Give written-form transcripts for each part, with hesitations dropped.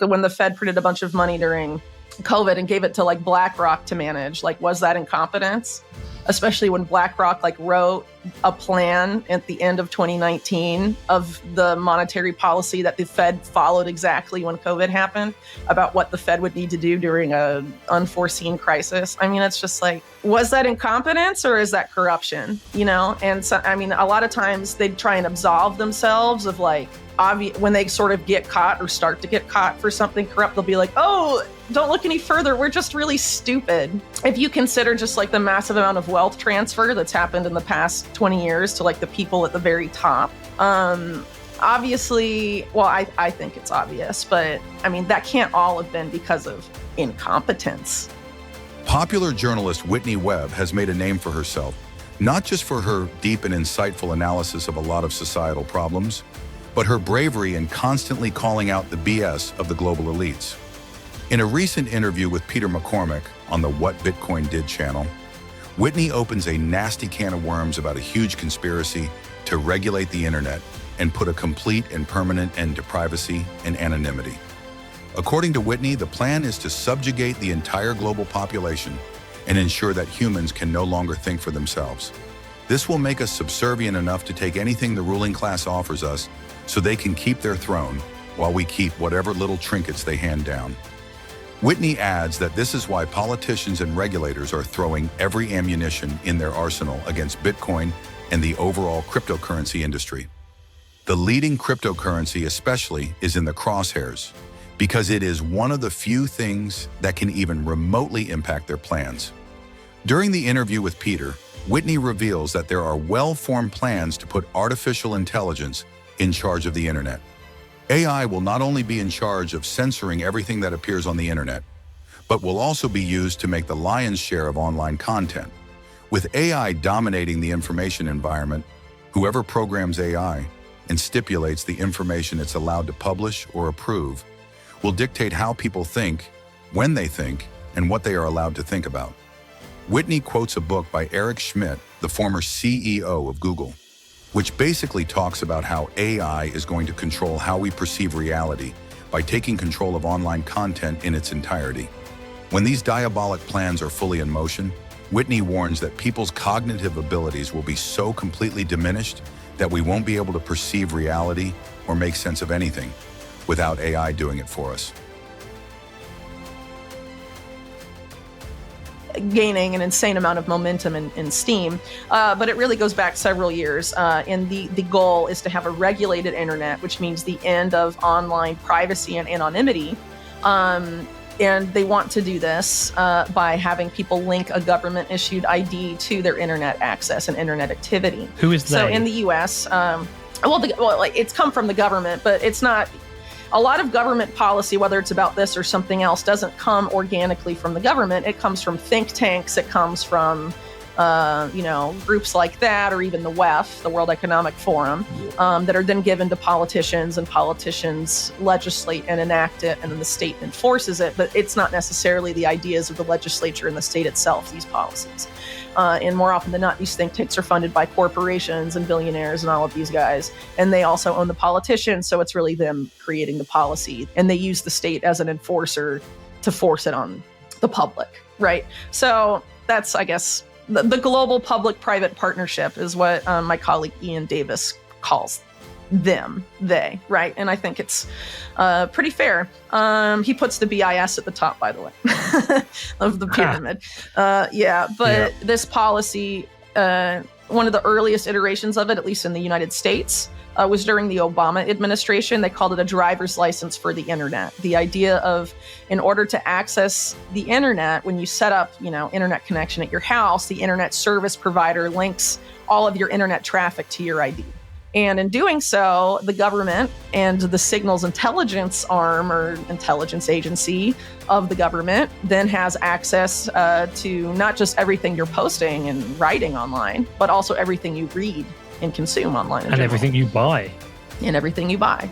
When the Fed printed a bunch of money during COVID and gave it to like BlackRock to manage, like, was that incompetence? Especially when BlackRock like wrote a plan at the end of 2019 of the monetary policy that the Fed followed exactly when COVID happened, about what the Fed would need to do during an unforeseen crisis. I mean, it's just like, was that incompetence or is that corruption? You know? And so, I mean, a lot of times they try and absolve themselves of like, when they sort of get caught or start to get caught for something corrupt, they'll be like, oh, don't look any further. We're just really stupid. If you consider just like the massive amount of wealth transfer that's happened in the past 20 years to like the people at the very top, obviously, well, I think it's obvious, but I mean, that can't all have been because of incompetence. Popular journalist Whitney Webb has made a name for herself, not just for her deep and insightful analysis of a lot of societal problems, but her bravery in constantly calling out the BS of the global elites. In a recent interview with Peter McCormick on the What Bitcoin Did channel, Whitney opens a nasty can of worms about a huge conspiracy to regulate the internet and put a complete and permanent end to privacy and anonymity. According to Whitney, the plan is to subjugate the entire global population and ensure that humans can no longer think for themselves. This will make us subservient enough to take anything the ruling class offers us so they can keep their throne while we keep whatever little trinkets they hand down. Whitney adds that this is why politicians and regulators are throwing every ammunition in their arsenal against Bitcoin and the overall cryptocurrency industry. The leading cryptocurrency especially is in the crosshairs because it is one of the few things that can even remotely impact their plans. During the interview with Peter, Whitney reveals that there are well-formed plans to put artificial intelligence in charge of the internet. AI will not only be in charge of censoring everything that appears on the internet, but will also be used to make the lion's share of online content. With AI dominating the information environment, whoever programs AI and stipulates the information it's allowed to publish or approve will dictate how people think, when they think, and what they are allowed to think about. Whitney quotes a book by Eric Schmidt, the former CEO of Google, which basically talks about how AI is going to control how we perceive reality by taking control of online content in its entirety. When these diabolic plans are fully in motion, Whitney warns that people's cognitive abilities will be so completely diminished that we won't be able to perceive reality or make sense of anything without AI doing it for us. Gaining an insane amount of momentum in steam, but it really goes back several years. And the goal is to have a regulated internet, which means the end of online privacy and anonymity. And they want to do this by having people link a government-issued ID to their internet access and internet activity. Who is they? So in the U.S., it's come from the government, but it's not. A lot of government policy, whether it's about this or something else, doesn't come organically from the government. It comes from think tanks. It comes from, groups like that, or even the WEF, the World Economic Forum, that are then given to politicians, and politicians legislate and enact it, and then the state enforces it. But it's not necessarily the ideas of the legislature and the state itself, these policies. And more often than not, these think tanks are funded by corporations and billionaires and all of these guys. And they also own the politicians. So it's really them creating the policy. And they use the state as an enforcer to force it on the public, right? So that's, I guess, the global public-private partnership is what my colleague Ian Davis calls they, right? And I think it's pretty fair. He puts the BIS at the top, by the way, of the pyramid. This policy, one of the earliest iterations of it, at least in the United States, was during the Obama administration. They called it a driver's license for the internet. The idea of, in order to access the internet, when you set up, internet connection at your house, the internet service provider links all of your internet traffic to your ID. And in doing so, the government and the signals intelligence arm or intelligence agency of the government then has access to not just everything you're posting and writing online, but also everything you read and consume online. And everything you buy. And everything you buy.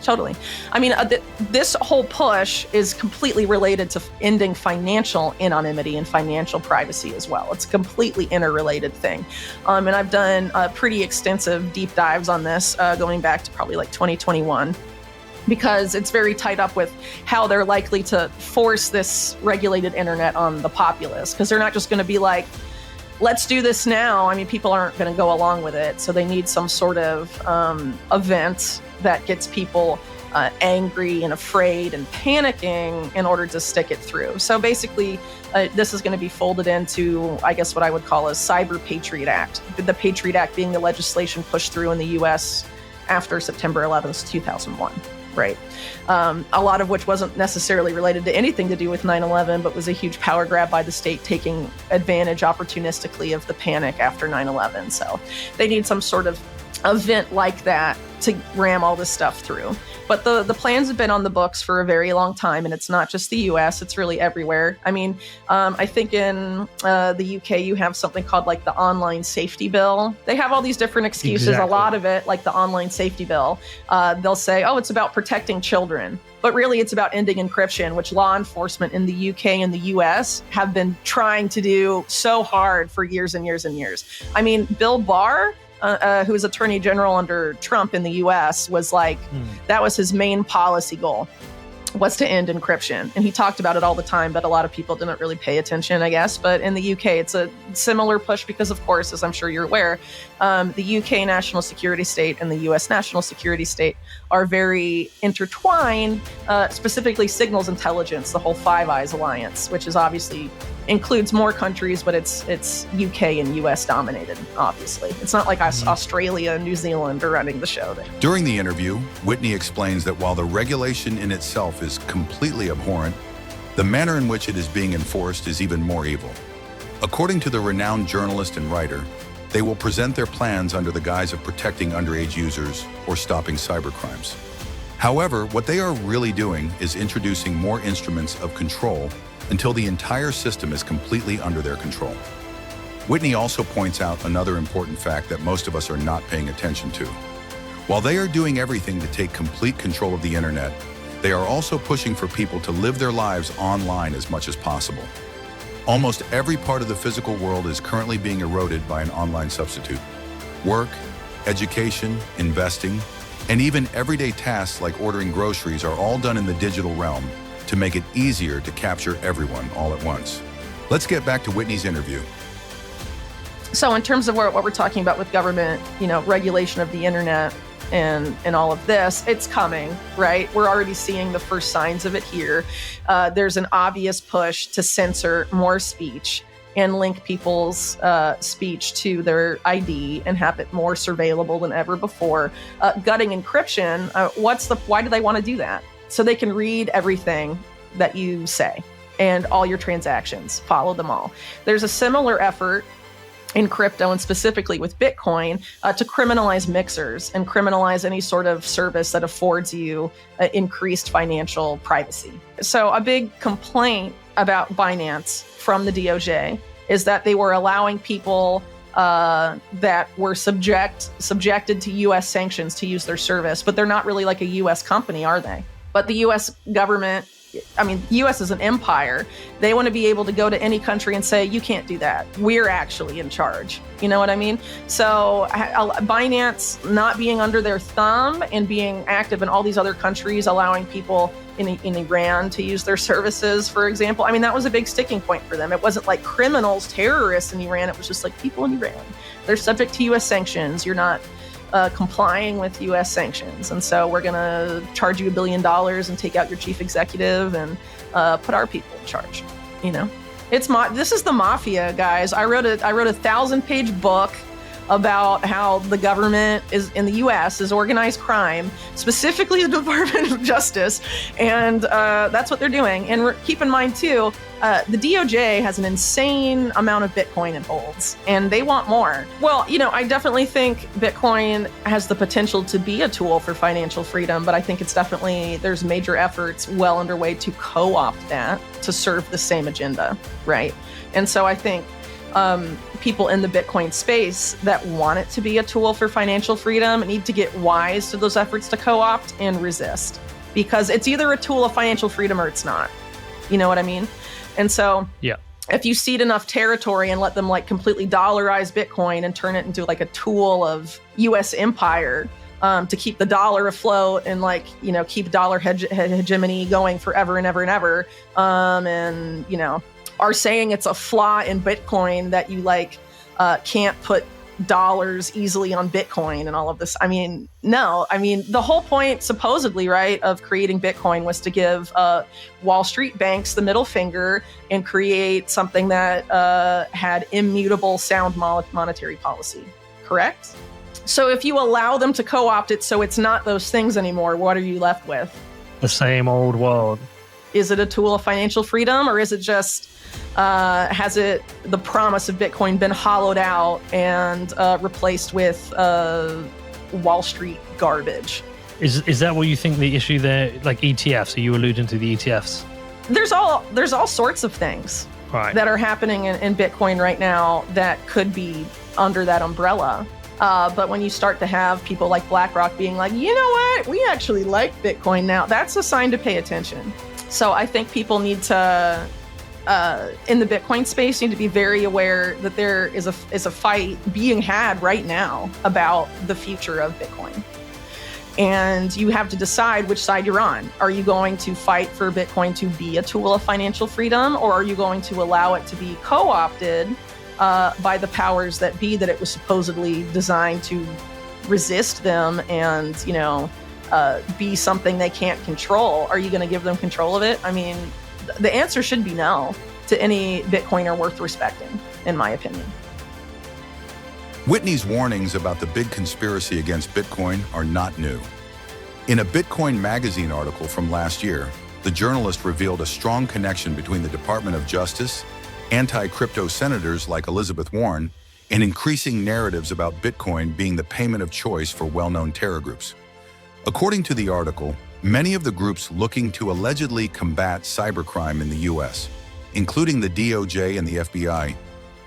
Totally. I mean, this whole push is completely related to ending financial anonymity and financial privacy as well. It's a completely interrelated thing. And I've done pretty extensive deep dives on this going back to probably like 2021. because it's very tied up with how they're likely to force this regulated internet on the populace, because they're not just going to be like, let's do this now. I mean, people aren't going to go along with it. So they need some sort of event that gets people angry and afraid and panicking in order to stick it through. So basically, this is going to be folded into, I guess, what I would call a Cyber Patriot Act. The Patriot Act being the legislation pushed through in the U.S. after September 11th, 2001. Right. A lot of which wasn't necessarily related to anything to do with 9/11, but was a huge power grab by the state taking advantage opportunistically of the panic after 9/11. So they need some sort of event like that to ram all this stuff through. But the plans have been on the books for a very long time, and it's not just the US, it's really everywhere. I mean, I think in the UK, you have something called like the online safety bill. They have all these different excuses. Exactly. A lot of it, like the online safety bill, they'll say, oh, it's about protecting children. But really, it's about ending encryption, which law enforcement in the UK and the US have been trying to do so hard for years and years and years. I mean, Bill Barr, who was Attorney General under Trump in the US, was like, that was his main policy goal, was to end encryption. And he talked about it all the time, but a lot of people didn't really pay attention, I guess. But in the UK, it's a similar push because, of course, as I'm sure you're aware, the UK national security state and the US national security state are very intertwined, specifically signals intelligence, the whole Five Eyes alliance, which is obviously includes more countries, but it's UK and US dominated, obviously. It's not like Australia and New Zealand are running the show there. During the interview, Whitney explains that while the regulation in itself is completely abhorrent, the manner in which it is being enforced is even more evil. According to the renowned journalist and writer, they will present their plans under the guise of protecting underage users or stopping cybercrimes. However, what they are really doing is introducing more instruments of control until the entire system is completely under their control. Whitney also points out another important fact that most of us are not paying attention to. While they are doing everything to take complete control of the internet, they are also pushing for people to live their lives online as much as possible. Almost every part of the physical world is currently being eroded by an online substitute. Work, education, investing, and even everyday tasks like ordering groceries are all done in the digital realm to make it easier to capture everyone all at once. Let's get back to Whitney's interview. So in terms of what we're talking about with government, regulation of the internet and all of this, it's coming, right? We're already seeing the first signs of it here. There's an obvious push to censor more speech and link people's speech to their ID and have it more surveillable than ever before. Gutting encryption, why do they want to do that? So they can read everything that you say and all your transactions, follow them all. There's a similar effort in crypto and specifically with Bitcoin to criminalize mixers and criminalize any sort of service that affords you increased financial privacy. So a big complaint about Binance from the DOJ is that they were allowing people that were subjected to U.S. sanctions to use their service, but they're not really like a U.S. company, are they? But the U.S. government, the U.S. is an empire. They want to be able to go to any country and say, you can't do that. We're actually in charge. You know what I mean? So Binance not being under their thumb and being active in all these other countries, allowing people in Iran to use their services, for example. I mean, that was a big sticking point for them. It wasn't like criminals, terrorists in Iran. It was just like people in Iran. They're subject to U.S. sanctions. You're not complying with U.S. sanctions. And so we're going to charge you $1 billion and take out your chief executive and put our people in charge. This is the mafia, guys. I wrote a 1,000-page book about how the government is in the U.S. is organized crime, specifically the Department of Justice, and that's what they're doing. And keep in mind too, the DOJ has an insane amount of Bitcoin it holds, and they want more. Well, I definitely think Bitcoin has the potential to be a tool for financial freedom, but I think there's major efforts well underway to co-opt that to serve the same agenda, right? And so I think people in the Bitcoin space that want it to be a tool for financial freedom need to get wise to those efforts to co-opt and resist, because it's either a tool of financial freedom or it's not. You know what I mean? And so if you cede enough territory and let them completely dollarize Bitcoin and turn it into a tool of US empire, to keep the dollar afloat and like, you know, keep dollar hegemony going forever and ever and ever. And, you know, are saying it's a flaw in Bitcoin that you like can't put dollars easily on Bitcoin and all of this. I mean, no, I mean, the whole point supposedly, right, of creating Bitcoin was to give Wall Street banks the middle finger and create something that had immutable sound monetary policy, correct? So if you allow them to co-opt it so it's not those things anymore, what are you left with? The same old world. Is it a tool of financial freedom, or is it just has the promise of Bitcoin been hollowed out and replaced with Wall Street garbage? Is that what you think the issue there, like ETFs? Are you alluding to the ETFs? There's all sorts of things that are happening in Bitcoin right now that could be under that umbrella. But when you start to have people like BlackRock being like, you know what, we actually like Bitcoin now, that's a sign to pay attention. So I think people need to, in the Bitcoin space, need to be very aware that there is a fight being had right now about the future of Bitcoin. And you have to decide which side you're on. Are you going to fight for Bitcoin to be a tool of financial freedom, or are you going to allow it to be co-opted by the powers that be that it was supposedly designed to resist them and, you know, be something they can't control? Are you going to give them control of it? I mean, the answer should be no to any Bitcoiner worth respecting, in my opinion. Whitney's warnings about the big conspiracy against Bitcoin are not new. In a Bitcoin magazine article from last year, the journalist revealed a strong connection between the Department of Justice, anti-crypto senators like Elizabeth Warren, and increasing narratives about Bitcoin being the payment of choice for well-known terror groups. According to the article, many of the groups looking to allegedly combat cybercrime in the U.S., including the DOJ and the FBI,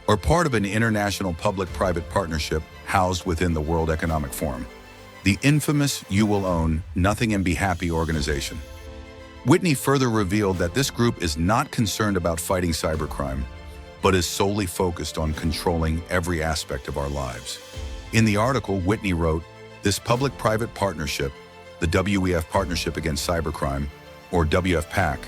are part of an international public-private partnership housed within the World Economic Forum, the infamous You Will Own, Nothing and Be Happy organization. Whitney further revealed that this group is not concerned about fighting cybercrime, but is solely focused on controlling every aspect of our lives. In the article, Whitney wrote, "This public-private partnership, the WEF Partnership Against Cybercrime, or WFPAC,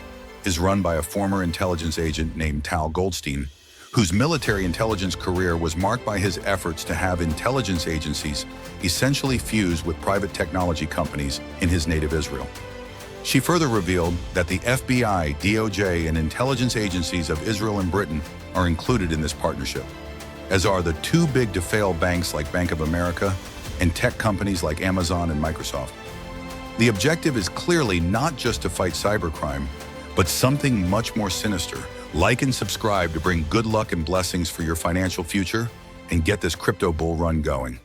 is run by a former intelligence agent named Tal Goldstein, whose military intelligence career was marked by his efforts to have intelligence agencies essentially fuse with private technology companies in his native Israel." She further revealed that the FBI, DOJ, and intelligence agencies of Israel and Britain are included in this partnership, as are the two big to fail banks like Bank of America and tech companies like Amazon and Microsoft. The objective is clearly not just to fight cybercrime, but something much more sinister. Like and subscribe to bring good luck and blessings for your financial future and get this crypto bull run going.